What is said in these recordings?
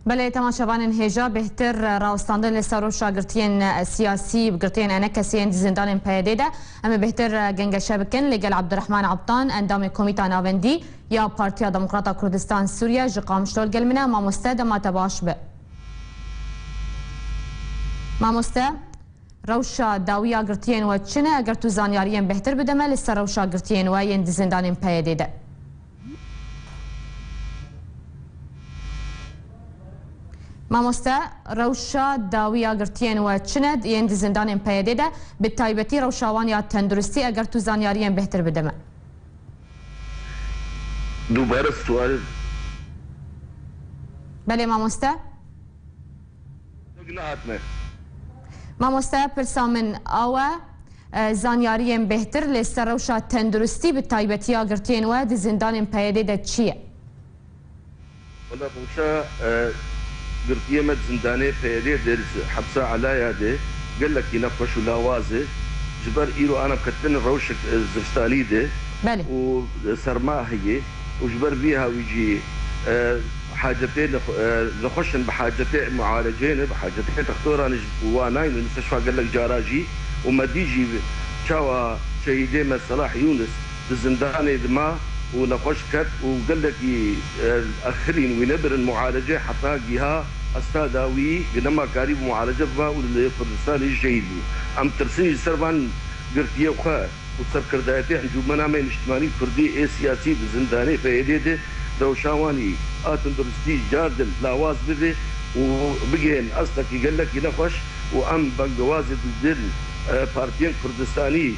بله تماشاوان هجا بهتر راوستاندن لسر شاگرتین سیاسی بگرتین انا کسین زندان پیاده ده اما بهتر گنگشه بکن لگل عبدالرحمن عبطان اندام کمیته ناوندی یا پارتیا دموکراتا کردستان سوریا جقامشتول گلمنه ماموسته دمات باش به ماموسته روشا داویا گرتین و چنه اگر تو زانیاریم بهتر بدمه لسر روشا گرتین و یند زندان پیاده ده ماموستا روشا داویا گرتین و چند یند زندان پیاده ده به تایبتی روشاوان یا تندرستی اگر تو زانیاریم بهتر بدمه دوباره سوال بله ماموستا ماموستا پرسا من آوه زانیاریم بهتر لسر روشا تندرستی به تایبتی گرتین و دی زندان پیاده ده چیه؟ والله روشا قرطية مد زنداني بيدي درس حبسة علايا دي قال لك ينفش ولا وازي جبر إيرو أنا بكتن الروشك الزرستاني دي بلي وسرماء هي وجبر بيها ويجي حاجتين نخشن بحاجتين معالجين بحاجتين تختوران واناين المستشفى قال لك جاراجي ومديجي شاوى شهيدين من صلاح يونس الزنداني دماء ونقش كت وقال لك الاخرين وينبر المعالجه حتى جهه استاداوي قدما قريب معالجه با والفرنسان الجيد ام ترسي سربان قرتيه وخا وصار كردايتي انجمنا من اجتماعي كردي سياسي بزنداني فيدي روشاواني اتن درستي جاردل لاواز بده وبقين اصلك قال لك ينقش وام بنجواز الدل بارتيان كردستاني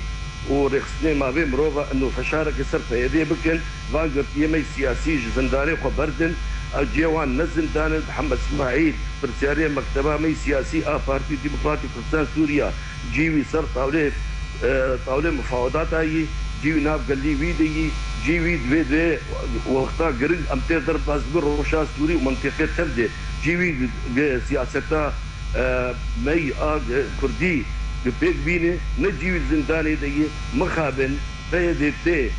ورخصني ما بين مروفا انه فشارك يصير في يديه بكن فانقر يمي سياسي زنداني خبردن الجيوان نزل دان محمد اسماعيل برسياريه مكتبه مي سياسي بارتي ديمقراطي كردستان سوريا جيوي صار طاوله مفاوضات هاي جيوي ناف قال لي ويدي جيوي دوي وقتها قرن امتير ضرب بازبر روشا سوري ومنطقه تبدي جيوي سياستا مي كردي بيك بيني نجي الزنداني دي مخابن بيدي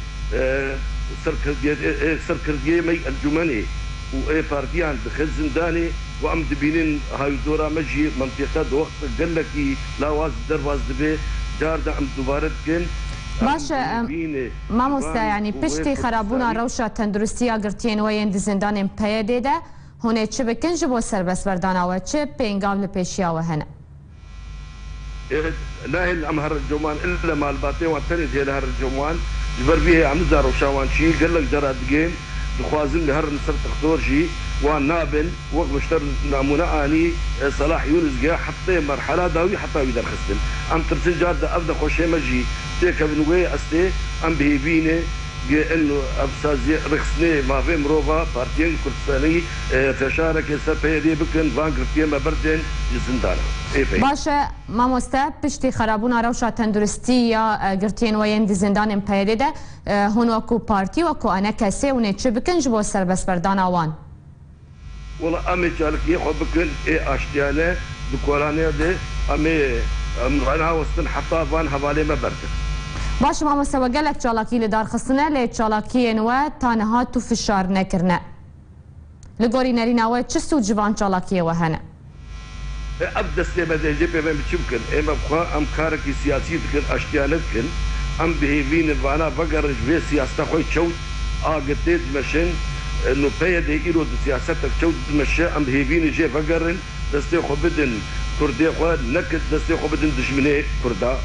سركرديه مي الجماني واي بارتيان دخل زنداني وام دبينين هاي دورا مجي منطقه وقت قال لك لا واز درواز دبي جارده ام دوباره كن باشه ماموستا يعني بشتي خرابونا روشا تندرستيا قرتين وين زندان بيدي ده هونه چه بكن جبو سربس بردانا و چه بينغام لپيشيا وهنا لا هي الامهر الجومان الا مال باطي والثاني ديال هر الجومان جبر بيه عم زارو شاوان شي قال لك جراد جيم دخوازن لهر نصر تختور شي ونابن وقت مشتر نامونا اني صلاح يونس جا حتى مرحله داوي حتى يقدر خسن ام ترسل جاد ابدا خوشي مجي تيك بنوي استي ام بيبينه انه ابسازي رخصني ما في مروفا بارتيان كردستاني تشارك سبيدي بكن فانكرتيه ما بردن زندان باشه ماموستا پشتی خرابونا روشا تندرستی یا گرتین وین دی زندان پیاده ده هون وکو پارتی وکو انا کسی ونه چه بکن جبو سربس بردان آوان والله امي جالك يخو بكن اشتيانه دكورانيه دي امي انا وسطن حتى فان حوالي ما بردن باش ماموستا وقالك چالاکی لدار خصنه لی چالاکی نوه تانها تو فشار نکرنه لگوری نریناوه چه سو جوان چالاکی وهنه ابدا سليما دي جيبي ما بتشمكن اما بخا ام كاركي سياسي تكن اشتيانتكن ام بهيفين فانا بقر جبي سياستا خوي تشوت قديت مشن انه بيدي ايرو سياستك تشوت مشى ام بهيفين جي بقرن دستي خو بدن كردي خو نكد دستي خو بدن دشمني كردا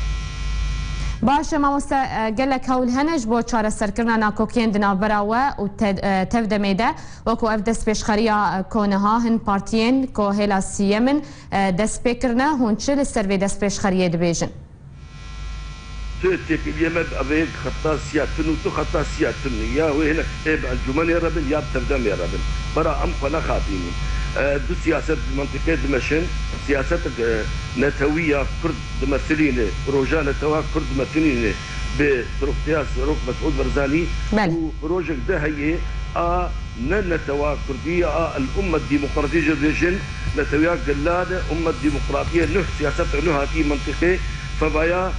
باشه ماموستا قالك هول هنج بو چاره سرکرنا ناکوکین دنابرا و تفدمیده وکو اف دست پیشخریا کونها هن پارتین کو هلا سیمن دست پیکرنا هون چه لسروی دست پیشخریه دبیجن تيك اليمن ابيك خطاسيات تو خطاسيات يا وهنا الجمل يا ربن يا بتردم يا ربن برا ام فلا خاطيني دو سياسات منطقه دمشن سياسات نتويه كرد ممثلين روجان نتوا كرد ممثلين بتروفتياس روك مسعود برزاني وروجك ده هي نتوا كرديه الامه الديمقراطيه ريجن نتويا قلاده امه الديمقراطيه له سياسات له هذه منطقه فبايا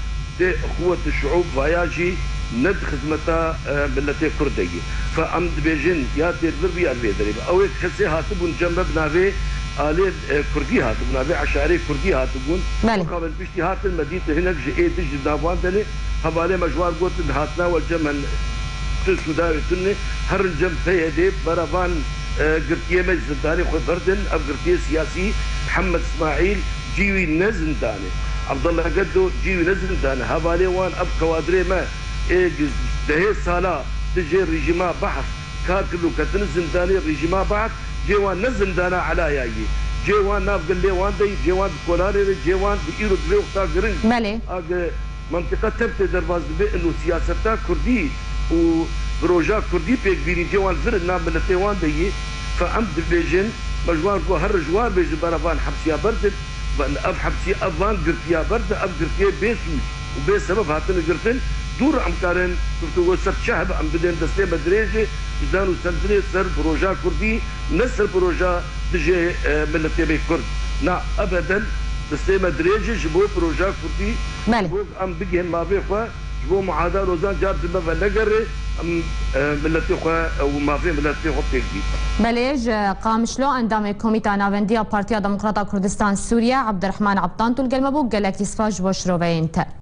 قوة الشعوب فياجي ند خدمتا ملتي كردية فأمد بيجن يا تير بربي أربي دريبا أو يتخسي هاتبون جنب بنافي آلي كردي هات بنابي عشائري كردي هات بون مقابل بيشتي هات المدينة هناك جئي تجي نافوان دني هبالي مجوار قلت هاتنا والجمن سوداوي تني هر الجم فيدي برافان قرتيه مجزنداني خو بردن اب قرتيه سياسي محمد اسماعيل جيوي نزنداني عبد الله قدو جيوي نزنداني هبالي وان اب كوادري ما دهي سالا تجي ريجيما بحث كاكلو كتن زنداني ريجيما بحث جيوان نزندانا على ياي جيوان ناف قال لي وان دي جيوان كولاري جيوان بيرو دري وقتا قرن بله منطقه تبت درباز بي انه سياستا كردي وبروجا كردي بيك بيني جوان زر نام بلتيوان دي فام دبيجن مجوار بو هر جوار بيج برافان حبسيا برد اب حبسي افان قرتيا برد اب قرتيا بيسو وبسبب هاتن قرتن دور امكارن كنتو وسط شهب ام بدين دستي مدريجي زانو سندري سر بروجا كردي نسل بروجا دجي ملتي بي كرد لا ابدا دستي مدريجي جبو بروجا كردي بله ام بيجن ما بيخوا جبو معادة روزان جاب دمبا فنقري ملتي خوا وما في ملتي خوا بيجي بليج قامشلو اندام كوميتا نافنديا بارتيا ديمقراطا كردستان سوريا عبد الرحمن عبطان تلقى المبوك قال لك تصفاج بوشرو بينت